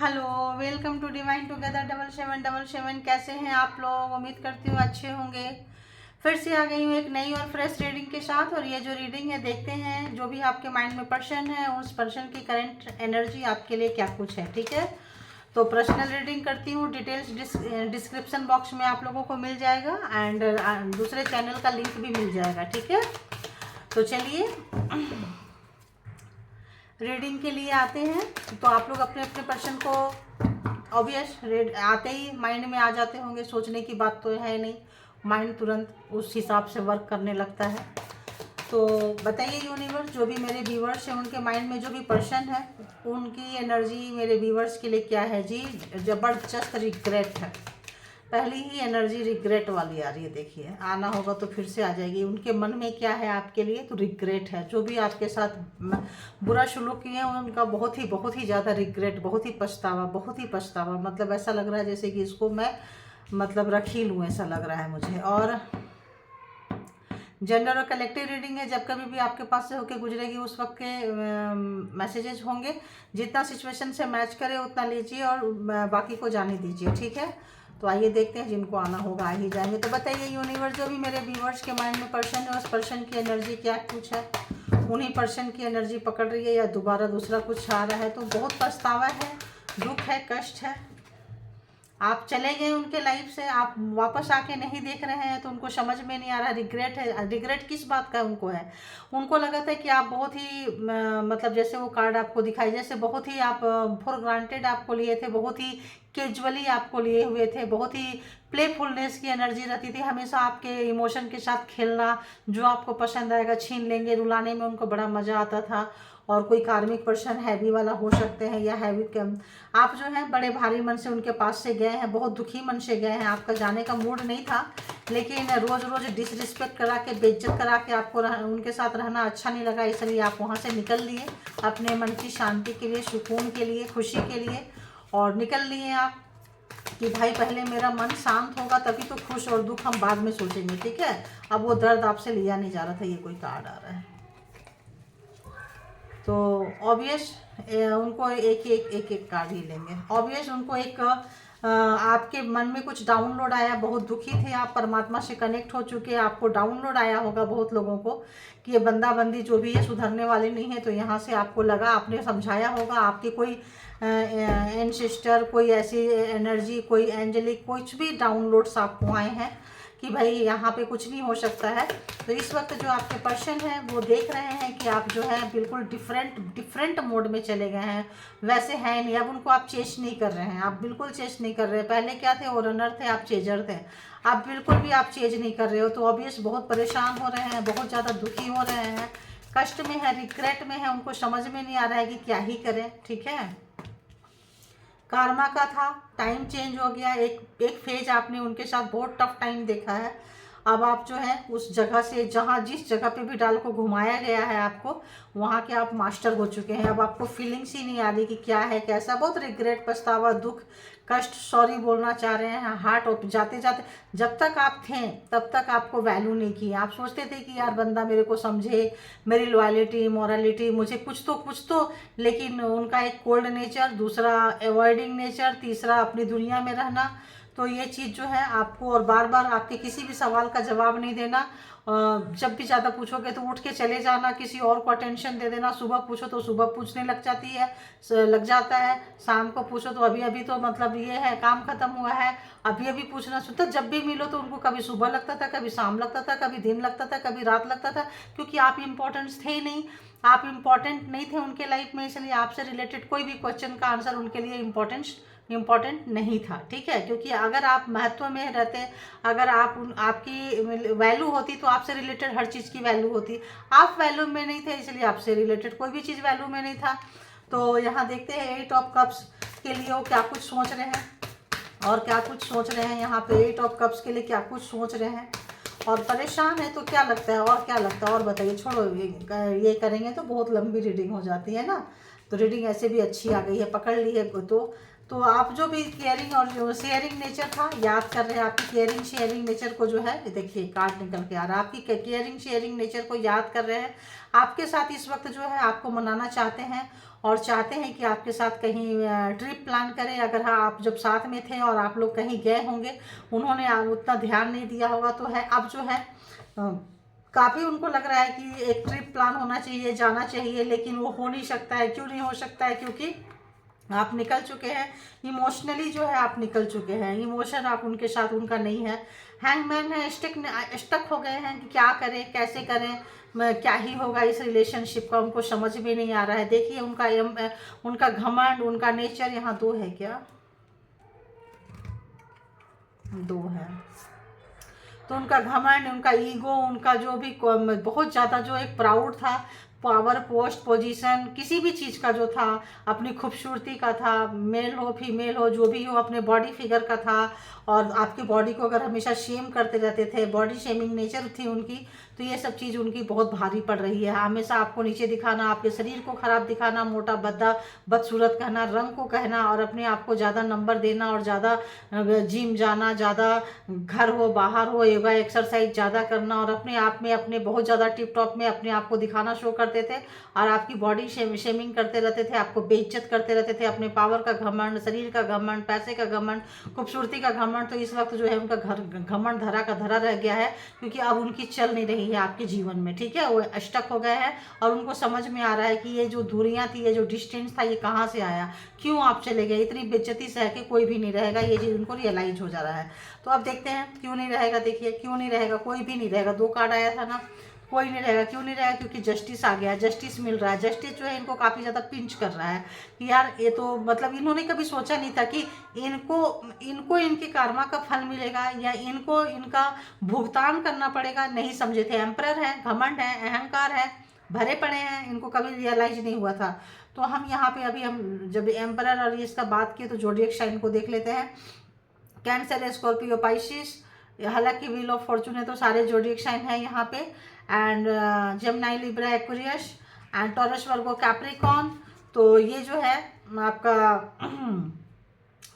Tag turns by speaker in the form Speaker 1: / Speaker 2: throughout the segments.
Speaker 1: Hello, welcome to divine together 7777। कैसे हैं आप लोग? उम्मीद करती हूँ अच्छे होंगे। फिर से आ गई हूँ एक नई और फ्रेश रीडिंग के साथ। और ये जो रीडिंग है, देखते हैं जो भी आपके माइंड में पर्सन है उस पर्सन की करंट एनर्जी आपके लिए क्या कुछ है। ठीक है, तो पर्सनल रीडिंग करती हूँ। डिटेल्स डिस्क्रिप्शन बॉक्स में आप लोगों को मिल जाएगा एंड दूसरे चैनल का लिंक भी मिल जाएगा। ठीक है, तो चलिए रीडिंग के लिए आते हैं। तो आप लोग अपने अपने पर्सन को ऑब्वियस आते ही माइंड में आ जाते होंगे। सोचने की बात तो है नहीं, माइंड तुरंत उस हिसाब से वर्क करने लगता है। तो बताइए यूनिवर्स, जो भी मेरे व्यूवर्स हैं उनके माइंड में जो भी पर्सन है उनकी एनर्जी मेरे व्यूवर्स के लिए क्या है जी? ज़बरदस्त रिग्रेट है। पहली ही एनर्जी रिग्रेट वाली आ रही है। देखिए, आना होगा तो फिर से आ जाएगी। उनके मन में क्या है आपके लिए? तो रिग्रेट है। जो भी आपके साथ बुरा शुल्क किए हैं उनका बहुत ही ज़्यादा रिग्रेट, बहुत ही पछतावा। मतलब ऐसा लग रहा है जैसे कि इसको मैं मतलब रख ही लूँ, ऐसा लग रहा है मुझे। और जेंडर और कलेक्टिव रीडिंग है। जब कभी भी आपके पास से होके गुजरेगी उस वक्त के मैसेजेस होंगे। जितना सिचुएशन से मैच करे उतना लीजिए और बाकी को जाने दीजिए। ठीक है, तो आइए देखते हैं। जिनको आना होगा आ ही जाएंगे। तो बताइए यूनिवर्स, जो भी मेरे व्यूवर्स के माइंड में पर्सन है उस पर्सन की एनर्जी क्या कुछ है? उन्हीं पर्सन की एनर्जी पकड़ रही है या दोबारा दूसरा कुछ आ रहा है? तो बहुत पछतावा है, दुख है, कष्ट है। आप चले गए उनके लाइफ से, आप वापस आके नहीं देख रहे हैं तो उनको समझ में नहीं आ रहा। रिग्रेट है। रिग्रेट किस बात का उनको है? उनको लगा था कि आप बहुत ही मतलब जैसे वो कार्ड आपको दिखाई, जैसे बहुत ही आप फॉर ग्रांटेड आपको लिए थे, बहुत ही कैजुअली आपको लिए हुए थे, बहुत ही प्लेफुलनेस की एनर्जी रहती थी। हमेशा आपके इमोशन के साथ खेलना, जो आपको पसंद आएगा छीन लेंगे। रुलाने में उनको बड़ा मजा आता था। और कोई कार्मिक पर्सन हैवी वाला हो सकते हैं या हैवी आप जो है बड़े भारी मन से उनके पास से गए हैं, बहुत दुखी मन से गए हैं। आपका जाने का मूड नहीं था, लेकिन रोज रोज डिसरिस्पेक्ट करा के, बेइज्जत करा के आपको उनके साथ रहना अच्छा नहीं लगा, इसलिए आप वहाँ से निकल लिए अपने मन की शांति के लिए, सुकून के लिए, खुशी के लिए। और निकल लिए आप कि भाई पहले मेरा मन शांत होगा तभी तो खुश, और दुख हम बाद में सोचेंगे। ठीक है, अब वो दर्द आपसे लिया नहीं जा रहा था। ये कोई कार्ड आ रहा है तो ऑब्वियस उनको एक कार्ड ही लेंगे। ऑब्वियस उनको एक आपके मन में कुछ डाउनलोड आया, बहुत दुखी थे आप, परमात्मा से कनेक्ट हो चुके हैं, आपको डाउनलोड आया होगा बहुत लोगों को कि ये बंदा बंदी जो भी है सुधरने वाले नहीं है। तो यहाँ से आपको लगा, आपने समझाया होगा, आपके कोई एनसिस्टर, कोई ऐसी एनर्जी, कोई एंजलिक, कुछ भी डाउनलोड्स आपको आए हैं कि भाई यहाँ पे कुछ नहीं हो सकता है। तो इस वक्त जो आपके पर्सन हैं वो देख रहे हैं कि आप जो है बिल्कुल डिफरेंट मोड में चले गए हैं। वैसे हैं नहीं, अब उनको आप चेस नहीं कर रहे हैं, आप बिल्कुल चेस नहीं कर रहे हैं। पहले क्या थे? वो रनर थे, आप चेजर थे। आप बिल्कुल भी आप चेज नहीं कर रहे हो। तो ऑब्वियस बहुत परेशान हो रहे हैं, बहुत ज़्यादा दुखी हो रहे हैं, कष्ट में है, रिग्रेट में है। उनको समझ में नहीं आ रहा है कि क्या ही करें। ठीक है, कार्मा का था, टाइम चेंज हो गया। एक फेज आपने उनके साथ बहुत टफ टाइम देखा है। अब आप जो है उस जगह से, जहाँ जिस जगह पे भी डाल को घुमाया गया है आपको, वहाँ के आप मास्टर हो चुके हैं। अब आपको फीलिंग्स ही नहीं आ रही कि क्या है कैसा। बहुत रिग्रेट, पछतावा, दुख, कष्ट, सॉरी बोलना चाह रहे हैं। हार्ट और जाते जाते, जब तक आप थे तब तक आपको वैल्यू नहीं की। आप सोचते थे कि यार बंदा मेरे को समझे, मेरी लॉयलिटी, मोरालिटी, मुझे कुछ तो। लेकिन उनका एक कोल्ड नेचर, दूसरा अवॉइडिंग नेचर, तीसरा अपनी दुनिया में रहना। तो ये चीज़ जो है आपको, और बार बार आपके किसी भी सवाल का जवाब नहीं देना। जब भी ज़्यादा पूछोगे तो उठ के चले जाना, किसी और को अटेंशन दे देना। सुबह पूछो तो सुबह पूछने लग जाती है, लग जाता है। शाम को पूछो तो अभी अभी तो मतलब ये है, काम खत्म हुआ है, अभी अभी पूछना सुनता। जब भी मिलो तो उनको कभी सुबह लगता था, कभी शाम लगता था, कभी दिन लगता था, कभी रात लगता था, क्योंकि आप इम्पोर्टेंट्स थे ही नहीं। आप इम्पॉर्टेंट नहीं थे उनके लाइफ में, इसलिए आपसे रिलेटेड कोई भी क्वेश्चन का आंसर उनके लिए इम्पॉर्टेंट नहीं था। ठीक है, क्योंकि अगर आप महत्व में रहते, अगर आपकी वैल्यू होती तो आपसे रिलेटेड हर चीज़ की वैल्यू होती। आप वैल्यू में नहीं थे, इसलिए आपसे रिलेटेड कोई भी चीज़ वैल्यू में नहीं था। तो यहाँ देखते हैं 8 ऑफ कप्स के लिए वो क्या कुछ सोच रहे हैं और क्या कुछ सोच रहे हैं। यहाँ पे 8 ऑफ कप्स के लिए क्या कुछ सोच रहे हैं और परेशान है। तो क्या लगता है, और क्या लगता है, और बताइए। छोड़ो, ये करेंगे तो बहुत लंबी रीडिंग हो जाती है ना। तो रीडिंग ऐसे भी अच्छी आ गई है, पकड़ ली है तो तो आप जो भी केयरिंग और जो शेयरिंग नेचर था, याद कर रहे हैं आपकी केयरिंग शेयरिंग नेचर को जो है, देखिए कार्ड निकल के आ रहा है, आपकी केयरिंग शेयरिंग नेचर को याद कर रहे हैं। आपके साथ इस वक्त जो है आपको मनाना चाहते हैं और चाहते हैं कि आपके साथ कहीं ट्रिप प्लान करें। अगर हाँ आप जब साथ में थे और आप लोग कहीं गए होंगे, उन्होंने उतना ध्यान नहीं दिया होगा, तो है अब जो है काफ़ी उनको लग रहा है कि एक ट्रिप प्लान होना चाहिए, जाना चाहिए, लेकिन वो हो नहीं सकता है। क्यों नहीं हो सकता है? क्योंकि आप निकल चुके हैं इमोशनली, जो है आप निकल चुके हैं, इमोशन आप उनके साथ उनका नहीं है। हैंगमैन है, स्टक हो गए हैं कि क्या करें, कैसे करें, क्या ही होगा इस रिलेशनशिप का, उनको समझ में नहीं आ रहा है। देखिए उनका घमंड, उनका नेचर, यहाँ 2 है क्या? 2 है। तो उनका घमंड, उनका ईगो, उनका जो भी बहुत ज़्यादा जो एक प्राउड था, पावर, पोस्ट, पोजीशन, किसी भी चीज़ का जो था, अपनी खूबसूरती का था, मेल हो फीमेल हो जो भी हो, अपने बॉडी फिगर का था। और आपकी बॉडी को अगर हमेशा शेम करते रहते थे, बॉडी शेमिंग नेचर थी उनकी, तो ये सब चीज़ उनकी बहुत भारी पड़ रही है। हमेशा आपको नीचे दिखाना, आपके शरीर को खराब दिखाना, मोटा बद्दा बदसूरत कहना, रंग को कहना, और अपने आप को ज़्यादा नंबर देना, और ज़्यादा जिम जाना, ज़्यादा घर हो बाहर हो योगा एक्सरसाइज ज़्यादा करना, और अपने आप में अपने बहुत ज़्यादा टिप टॉप में अपने आप को दिखाना शो करते थे। और आपकी बॉडी शेमिंग करते रहते थे, आपको बेइज्जत करते रहते थे, अपने पावर का घमंड, शरीर का घमंड, पैसे का घमंड, खूबसूरती का घमंड। तो इस वक्त जो है उनका घमंड धरा का धरा रह गया है, क्योंकि अब उनकी चल नहीं रही है आपके जीवन में। ठीक है, वो स्टक हो गए हैं और उनको समझ में आ रहा है कि ये जो दूरियां थी, ये जो डिस्टेंस था, ये कहाँ से आया, क्यों आप चले गए, इतनी बेइज्जती सह के कोई भी नहीं रहेगा, ये चीज़ उनको रियलाइज हो जा रहा है। तो अब देखते हैं क्यों नहीं रहेगा। देखिए क्यों नहीं रहेगा, कोई भी नहीं रहेगा। 2 कार्ड आया था ना, कोई नहीं रहेगा। क्यों नहीं रहेगा? क्योंकि जस्टिस आ गया, जस्टिस मिल रहा है। जस्टिस जो है इनको काफ़ी ज़्यादा पिंच कर रहा है कि यार ये तो मतलब इन्होंने कभी सोचा नहीं था कि इनको इनके कर्मा का फल मिलेगा, या इनको इनका भुगतान करना पड़ेगा, नहीं समझे थे। एम्परर है, घमंड है, अहंकार है, भरे पड़े हैं, इनको कभी रियलाइज नहीं हुआ था। तो हम यहाँ पे अभी हम जब एम्परर और इसका बात किए, तो जोडियक साइन को देख लेते हैं। कैंसर, स्कॉर्पियो, पाइसिस, हालांकि व्हील ऑफ फॉर्चून है तो सारे जोडियक साइन है यहाँ पे। And Gemini, Libra, Aquarius and taurus, Virgo, Capricorn. तो ये जो है आपका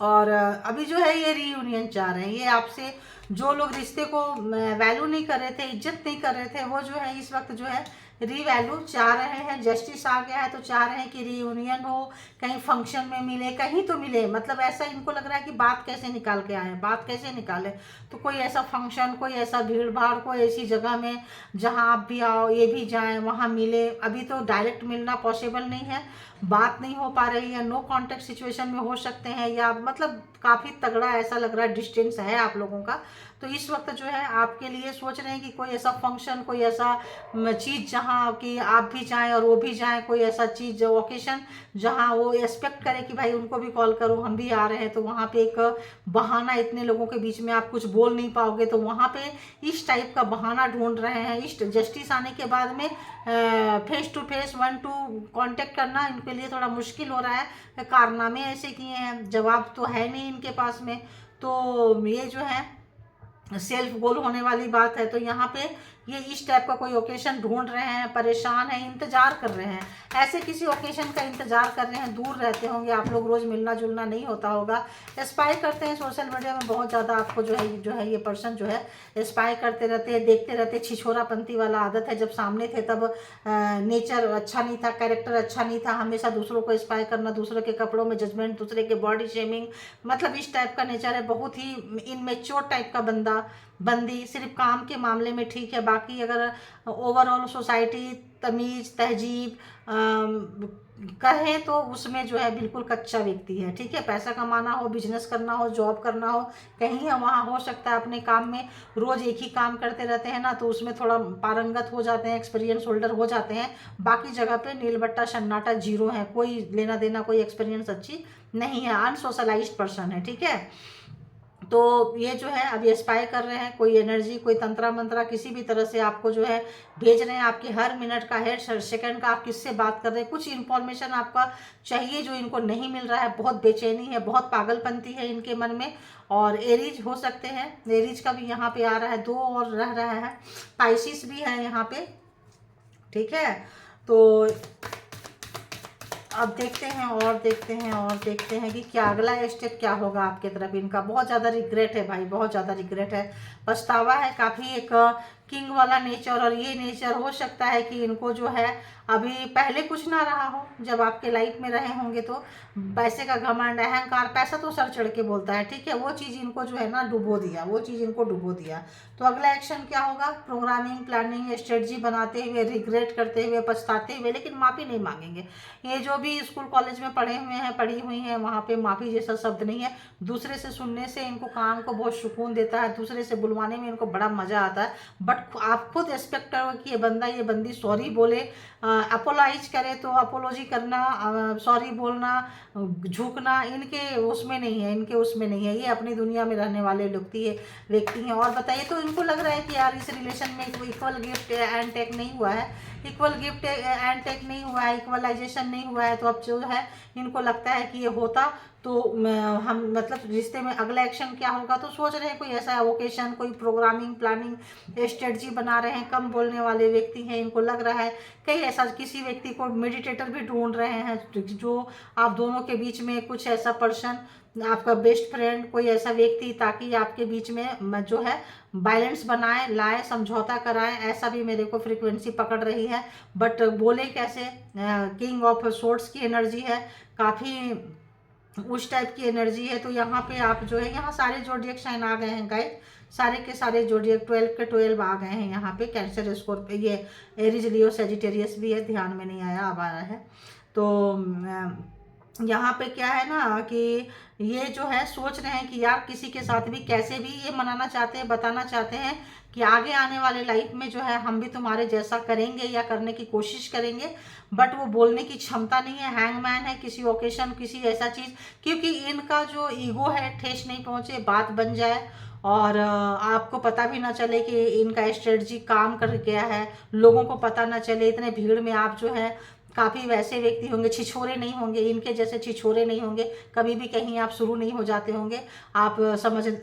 Speaker 1: और अभी जो है ये रीयूनियन चाह रहे हैं। ये आपसे जो लोग रिश्ते को वैल्यू नहीं कर रहे थे, इज्जत नहीं कर रहे थे, वो जो है इस वक्त जो है रीवैल्यू चाह रहे हैं। जस्टिस आ गया है तो चाह रहे हैं कि रीयूनियन हो, कहीं फंक्शन में मिले, कहीं तो मिले। मतलब ऐसा इनको लग रहा है कि बात कैसे निकाल के आए, बात कैसे निकाले। तो कोई ऐसा फंक्शन, कोई ऐसा भीड़ भाड़, कोई ऐसी जगह में जहां आप भी आओ, ये भी जाएं, वहां मिले। अभी तो डायरेक्ट मिलना पॉसिबल नहीं है, बात नहीं हो पा रही है, नो कांटेक्ट सिचुएशन में हो सकते हैं, या मतलब काफ़ी तगड़ा ऐसा लग रहा है डिस्टेंस है आप लोगों का। तो इस वक्त जो है आपके लिए सोच रहे हैं कि कोई ऐसा फंक्शन, कोई ऐसा चीज़ जहाँ कि आप भी जाएं और वो भी जाएं, कोई ऐसा चीज़ ओकेशन जहाँ वो एक्सपेक्ट करे कि भाई उनको भी कॉल करो, हम भी आ रहे हैं। तो वहाँ पे एक बहाना, इतने लोगों के बीच में आप कुछ बोल नहीं पाओगे, तो वहाँ पे इस टाइप का बहाना ढूंढ रहे हैं। इस जस्टिस आने के बाद में फेस टू फेस, 1-2 कांटेक्ट करना इनके लिए थोड़ा मुश्किल हो रहा है। कारनामे ऐसे किए हैं, जवाब तो है नहीं इनके पास में। तो ये जो है सेल्फ गोल होने वाली बात है। तो यहाँ पे ये इस टाइप का कोई ओकेशन ढूंढ रहे हैं, परेशान हैं, इंतजार कर रहे हैं, ऐसे किसी ओकेशन का इंतजार कर रहे हैं। दूर रहते होंगे आप लोग, रोज मिलना जुलना नहीं होता होगा, स्पाई करते हैं सोशल मीडिया में बहुत ज़्यादा। आपको जो है ये पर्सन जो है स्पाई करते रहते हैं, देखते रहते, छिछोरापंती वाला आदत है। जब सामने थे तब नेचर अच्छा नहीं था, कैरेक्टर अच्छा नहीं था, हमेशा दूसरों को स्पाई करना, दूसरों के कपड़ों में जजमेंट, दूसरे के बॉडी शेमिंग, मतलब इस टाइप का नेचर है। बहुत ही इनमेच्योर टाइप का बंदी। सिर्फ काम के मामले में ठीक है, बाकी अगर ओवरऑल सोसाइटी, तमीज़, तहजीब कहें तो उसमें जो है बिल्कुल कच्चा व्यक्ति है। ठीक है, पैसा कमाना हो, बिजनेस करना हो, जॉब करना हो, कहीं वहाँ हो सकता है अपने काम में। रोज़ एक ही काम करते रहते हैं ना, तो उसमें थोड़ा पारंगत हो जाते हैं, एक्सपीरियंस होल्डर हो जाते हैं। बाकी जगह पे नीलबट्टा सन्नाटा जीरो है, कोई लेना देना, कोई एक्सपीरियंस अच्छी नहीं है, अनसोशलाइज्ड पर्सन है। ठीक है, तो ये जो है अभी स्पाई कर रहे हैं, कोई एनर्जी, कोई तंत्रा मंत्रा किसी भी तरह से आपको जो है भेज रहे हैं। आपके हर मिनट का, हर सेकंड का आप किससे बात कर रहे हैं, कुछ इन्फॉर्मेशन आपका चाहिए जो इनको नहीं मिल रहा है। बहुत बेचैनी है, बहुत पागलपंती है इनके मन में। और एरीज हो सकते हैं, एरीज का भी यहाँ पे आ रहा है, 2 और रह रहा है, पाइसिस भी है यहाँ पे। ठीक है, तो अब देखते हैं और देखते हैं और देखते हैं कि क्या अगला स्टेप क्या होगा आपके तरफ इनका। बहुत ज़्यादा रिग्रेट है भाई, बहुत ज़्यादा रिग्रेट है, पछतावा है काफ़ी। एक किंग वाला नेचर, और ये नेचर हो सकता है कि इनको जो है अभी पहले कुछ ना रहा हो, जब आपके लाइफ में रहे होंगे तो पैसे का घमंड, अहंकार, पैसा तो सर चढ़ के बोलता है, ठीक है, वो चीज़ इनको जो है ना डुबो दिया, वो चीज़ इनको डुबो दिया। तो अगला एक्शन क्या होगा? प्रोग्रामिंग, प्लानिंग, स्ट्रेटजी बनाते हुए, रिग्रेट करते हुए, पछताते हुए, लेकिन माफ़ी नहीं मांगेंगे। ये जो भी स्कूल कॉलेज में पढ़े हुए हैं, पढ़ी हुई हैं, वहाँ पे माफ़ी जैसा शब्द नहीं है। दूसरे से सुनने से इनको कान को बहुत सुकून देता है, दूसरे से बुलवाने में इनको बड़ा मज़ा आता है। बट आप खुद एक्सपेक्ट करो कि ये बंदा, ये बंदी सॉरी बोले, अपोलाइज करे, तो अपोलॉजी करना, सॉरी बोलना, झुकना इनके उसमें नहीं है, इनके उसमें नहीं है। ये अपनी दुनिया में रहने वाले व्यक्ति हैं। और बताइए, तो इनको लग रहा है कि यार इस रिलेशन में इक्वल गिफ्ट एंड टेक नहीं हुआ है, इक्वल गिफ्ट एंड टेक नहीं हुआ है, इक्वलाइजेशन नहीं हुआ है। तो अब जो है इनको लगता है कि ये होता तो हम मतलब रिश्ते में अगला एक्शन क्या होगा। तो सोच रहे हैं कोई ऐसा ओकेशन, कोई प्रोग्रामिंग, प्लानिंग, स्ट्रेटजी बना रहे हैं। कम बोलने वाले व्यक्ति हैं, इनको लग रहा है कहीं ऐसा किसी व्यक्ति को मेडिटेटर भी ढूंढ रहे हैं, जो आप दोनों के बीच में कुछ ऐसा पर्सन, आपका बेस्ट फ्रेंड, कोई ऐसा व्यक्ति, ताकि आपके बीच में जो है बैलेंस बनाए, लाए, समझौता कराए। ऐसा भी मेरे को फ्रीक्वेंसी पकड़ रही है, बट बोले कैसे? किंग ऑफ सोर्ड्स की एनर्जी है, काफ़ी उस टाइप की एनर्जी है। तो यहाँ पे आप जो है, यहाँ सारे जोडिएक साइन आ गए हैं गाइस, सारे के सारे जोडिएक 12 के 12 आ गए हैं यहाँ पे। कैंसर, स्कॉर्पियो, ये एरीज, लियो, सेजिटेरियस भी है, ध्यान में नहीं आया, अब आ रहा है। तो यहाँ पे क्या है ना कि ये जो है सोच रहे हैं कि यार किसी के साथ भी कैसे भी ये मनाना चाहते हैं, बताना चाहते हैं कि आगे आने वाले लाइफ में जो है हम भी तुम्हारे जैसा करेंगे या करने की कोशिश करेंगे। बट वो बोलने की क्षमता नहीं है, हैंगमैन है, किसी ओकेशन, किसी ऐसा चीज़, क्योंकि इनका जो ईगो है ठेस नहीं पहुँचे, बात बन जाए और आपको पता भी ना चले कि इनका स्ट्रेटजी काम कर गया है, लोगों को पता ना चले। इतने भीड़ में आप जो है, काफ़ी वैसे व्यक्ति होंगे, छिछोरे नहीं होंगे, इनके जैसे छिछोरे नहीं होंगे, कभी भी कहीं आप शुरू नहीं हो जाते होंगे। आप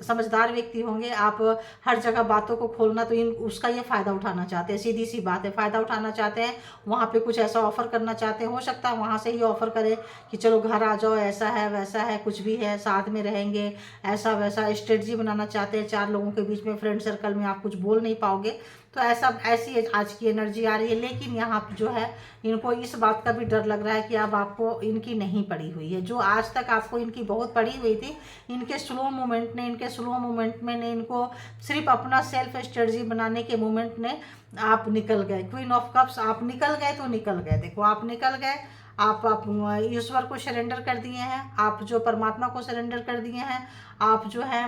Speaker 1: समझदार व्यक्ति होंगे, आप हर जगह बातों को खोलना, तो इन उसका ये फ़ायदा उठाना चाहते हैं, सीधी सी बात है, फ़ायदा उठाना चाहते हैं। वहाँ पे कुछ ऐसा ऑफ़र करना चाहते हैं, हो सकता है वहाँ से ही ऑफ़र करें कि चलो घर आ जाओ, ऐसा है वैसा है, कुछ भी है, साथ में रहेंगे, ऐसा वैसा स्ट्रेटजी बनाना चाहते हैं। 4 लोगों के बीच में, फ्रेंड सर्कल में आप कुछ बोल नहीं पाओगे, तो ऐसी आज की एनर्जी आ रही है। लेकिन यहाँ जो है इनको इस बात का भी डर लग रहा है कि अब आपको इनकी नहीं पड़ी हुई है, जो आज तक आपको इनकी बहुत पड़ी हुई थी। इनके स्लो मोमेंट ने इनको सिर्फ अपना सेल्फ स्ट्रेटजी बनाने के मोमेंट ने आप निकल गए। क्वीन ऑफ कप्स, आप निकल गए तो निकल गए, देखो आप निकल गए। आप ईश्वर को सरेंडर कर दिए हैं, आप जो परमात्मा को सरेंडर कर दिए हैं। आप जो है,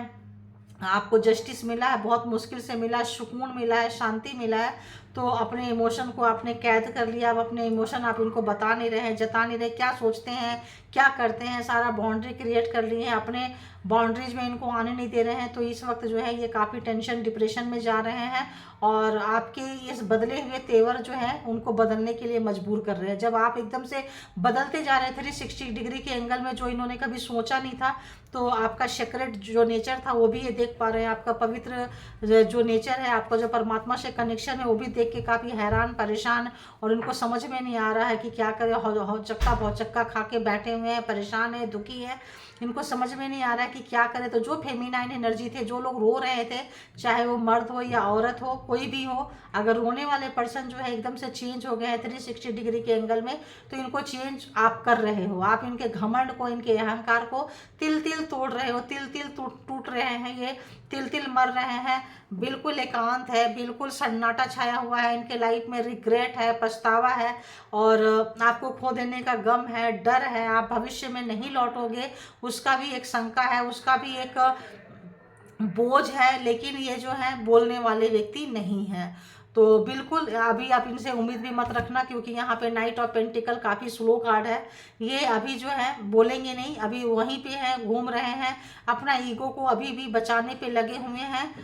Speaker 1: आपको जस्टिस मिला है, बहुत मुश्किल से मिला, सुकून मिला है, शांति मिला है। तो अपने इमोशन को आपने कैद कर लिया। अब अपने इमोशन आप इनको बता नहीं रहे हैं, जता नहीं रहे, क्या सोचते हैं, क्या करते हैं, सारा बाउंड्री क्रिएट कर लिए हैं, अपने बाउंड्रीज में इनको आने नहीं दे रहे हैं। तो इस वक्त जो है ये काफ़ी टेंशन, डिप्रेशन में जा रहे हैं, और आपके इस बदले हुए तेवर जो है उनको बदलने के लिए मजबूर कर रहे हैं। जब आप एकदम से बदलते जा रहे थे 360 डिग्री के एंगल में, जो इन्होंने कभी सोचा नहीं था, तो आपका सेक्रेट जो नेचर था वो भी ये देख पा रहे हैं, आपका पवित्र जो नेचर है, आपका जो परमात्मा से कनेक्शन है, वो भी देख के काफ़ी हैरान, परेशान, और उनको समझ में नहीं आ रहा है कि क्या करें। भौचक्का खा के बैठे हुए हैं, परेशान है, दुखी है, इनको समझ में नहीं आ रहा है कि क्या करें। तो जो फेमिनाइन एनर्जी थे, जो लोग रो रहे थे, चाहे वो मर्द हो या औरत हो, कोई भी हो, अगर रोने वाले पर्सन जो है एकदम से चेंज हो गए हैं 360 डिग्री के एंगल में, तो इनको चेंज आप कर रहे हो। आप इनके घमंड को, इनके अहंकार को तिल तिल तोड़ रहे हो, तिल तिल टूट रहे हैं, ये तिल तिल मर रहे हैं। बिल्कुल एकांत है, बिल्कुल सन्नाटा छाया हुआ है इनके लाइफ में। रिग्रेट है, पछतावा है, और आपको खो देने का गम है, डर है, आप भविष्य में नहीं लौटोगे, उसका भी एक शंका है, उसका भी एक बोझ है। लेकिन ये जो है बोलने वाले व्यक्ति नहीं है। तो बिल्कुल अभी आप इनसे उम्मीद भी मत रखना, क्योंकि यहाँ पे नाइट ऑफ पेंटिकल काफ़ी स्लो कार्ड है। ये अभी जो है बोलेंगे नहीं, अभी वहीं पे है, घूम रहे हैं, अपना ईगो को अभी भी बचाने पे लगे हुए हैं।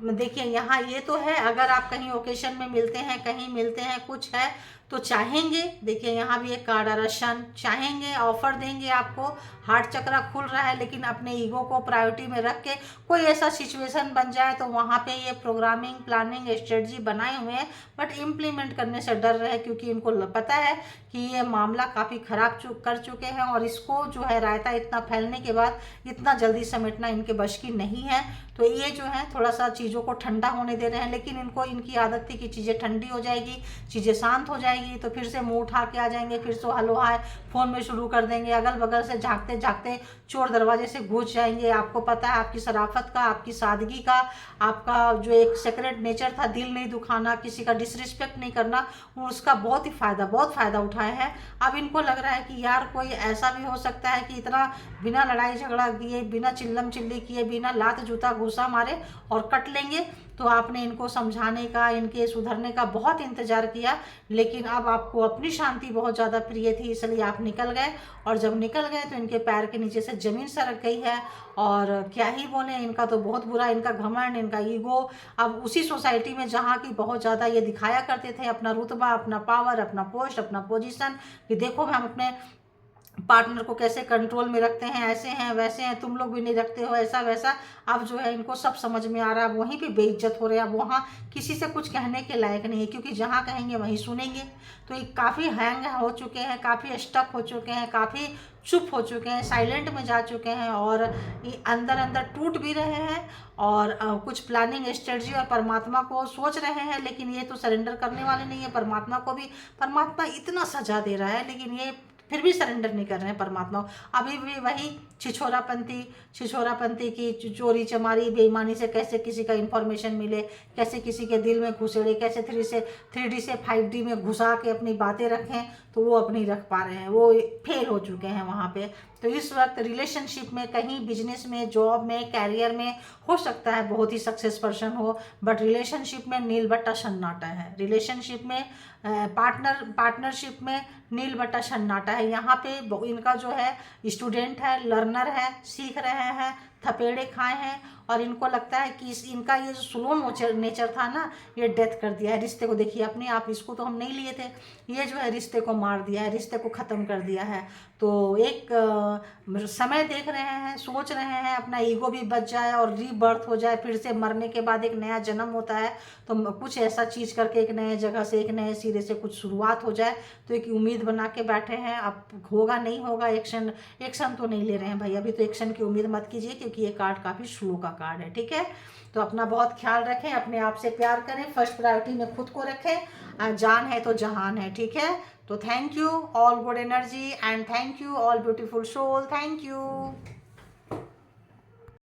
Speaker 1: देखिए यहाँ ये तो है, अगर आप कहीं ओकेशन में मिलते हैं, कहीं मिलते हैं, कुछ है तो चाहेंगे, देखिए यहाँ भी एक कार्ड आ रहा है शन, चाहेंगे ऑफर देंगे आपको, हार्ट चक्रा खुल रहा है, लेकिन अपने ईगो को प्रायोरिटी में रख के कोई ऐसा सिचुएशन बन जाए तो वहाँ पे ये प्रोग्रामिंग प्लानिंग स्ट्रेटजी बनाए हुए हैं, बट इम्प्लीमेंट करने से डर रहे हैं क्योंकि इनको पता है कि ये मामला काफ़ी ख़राब कर चुके हैं और इसको जो है रायता इतना फैलने के बाद इतना जल्दी समेटना इनके बश की नहीं है। तो ये जो है थोड़ा सा चीज़ों को ठंडा होने दे रहे हैं, लेकिन इनको इनकी आदत थी कि चीज़ें ठंडी हो जाएगी, चीज़ें शांत हो जाएगी तो फिर से मुंह उठा के आ जाएंगे, फिर से हलो हाय फ़ोन में शुरू कर देंगे, अगल बगल से झांकते झांकते चोर दरवाजे से घुस जाएंगे। आपको पता है आपकी शराफत का, आपकी सादगी का, आपका जो एक सेक्रेट नेचर था, दिल नहीं दुखाना, किसी का डिसरिस्पेक्ट नहीं करना, उसका बहुत फ़ायदा उठाए हैं। अब इनको लग रहा है कि यार कोई ऐसा भी हो सकता है कि इतना बिना लड़ाई झगड़ा किए, बिना चिल्लम चिल्ली किए, बिना लात जूता घूसा मारे और कट लेंगे। तो आपने इनको समझाने का, इनके सुधरने का बहुत इंतजार किया, लेकिन अब आपको अपनी शांति बहुत ज़्यादा प्रिय थी, इसलिए आप निकल गए। और जब निकल गए तो इनके पैर के नीचे से ज़मीन सरक गई है। और क्या ही बोले, इनका तो बहुत बुरा, इनका घमंड, इनका ईगो अब उसी सोसाइटी में जहाँ की बहुत ज़्यादा ये दिखाया करते थे अपना रुतबा, अपना पावर, अपना पोस्ट, अपना पोजीशन, कि देखो हम अपने पार्टनर को कैसे कंट्रोल में रखते हैं, ऐसे हैं वैसे हैं, तुम लोग भी नहीं रखते हो, ऐसा वैसा। अब जो है इनको सब समझ में आ रहा है, वहीं पे बेइज्जत हो रहे हैं, अब वहाँ किसी से कुछ कहने के लायक नहीं है, क्योंकि जहाँ कहेंगे वहीं सुनेंगे। तो ये काफ़ी हैंग हो चुके हैं, काफ़ी स्टक हो चुके हैं, काफ़ी चुप हो चुके हैं, साइलेंट में जा चुके हैं, और ये अंदर अंदर टूट भी रहे हैं और कुछ प्लानिंग स्ट्रेटजी और परमात्मा को सोच रहे हैं, लेकिन ये तो सरेंडर करने वाले नहीं है परमात्मा को भी। परमात्मा इतना सजा दे रहा है लेकिन ये फिर भी सरेंडर नहीं कर रहे हैं परमात्मा को। अभी भी वही छिछोरापंथी की चोरी चमारी बेईमानी से कैसे किसी का इन्फॉर्मेशन मिले, कैसे किसी के दिल में घुसेड़े, कैसे 3D से 5D में घुसा के अपनी बातें रखें, तो वो अब नहीं रख पा रहे हैं, वो फेल हो चुके हैं वहाँ पे। तो इस वक्त रिलेशनशिप में, कहीं बिजनेस में, जॉब में, कैरियर में हो सकता है बहुत ही सक्सेस पर्सन हो, बट रिलेशनशिप में नील बट्टा सन्नाटा है। रिलेशनशिप में पार्टनरशिप में नील बट्टा सन्नाटा है। यहाँ पे इनका जो है स्टूडेंट है, लर्नर है, सीख रहे हैं, थपेड़े खाए हैं, और इनको लगता है कि इनका ये जो स्लो नेचर था ना, ये डेथ कर दिया है रिश्ते को। देखिए अपने आप, इसको तो हम नहीं लिए थे, ये जो है रिश्ते को मार दिया है, रिश्ते को ख़त्म कर दिया है। तो एक समय देख रहे हैं, सोच रहे हैं अपना ईगो भी बच जाए और रीबर्थ हो जाए, फिर से मरने के बाद एक नया जन्म होता है, तो कुछ ऐसा चीज़ करके एक नए जगह से, एक नए सिरे से कुछ शुरुआत हो जाए। तो एक उम्मीद बना के बैठे हैं। अब होगा नहीं होगा, एक्शन तो नहीं ले रहे हैं भाई, अभी तो एक्शन की उम्मीद मत कीजिए, क्योंकि ये कार्ड काफ़ी स्लो का कार्ड है। ठीक है, तो अपना बहुत ख्याल रखें, अपने आप से प्यार करें, फर्स्ट प्रायोरिटी में खुद को रखें, जान है तो जहान है। ठीक है, तो thank you all good energy and thank you all beautiful soul, thank you.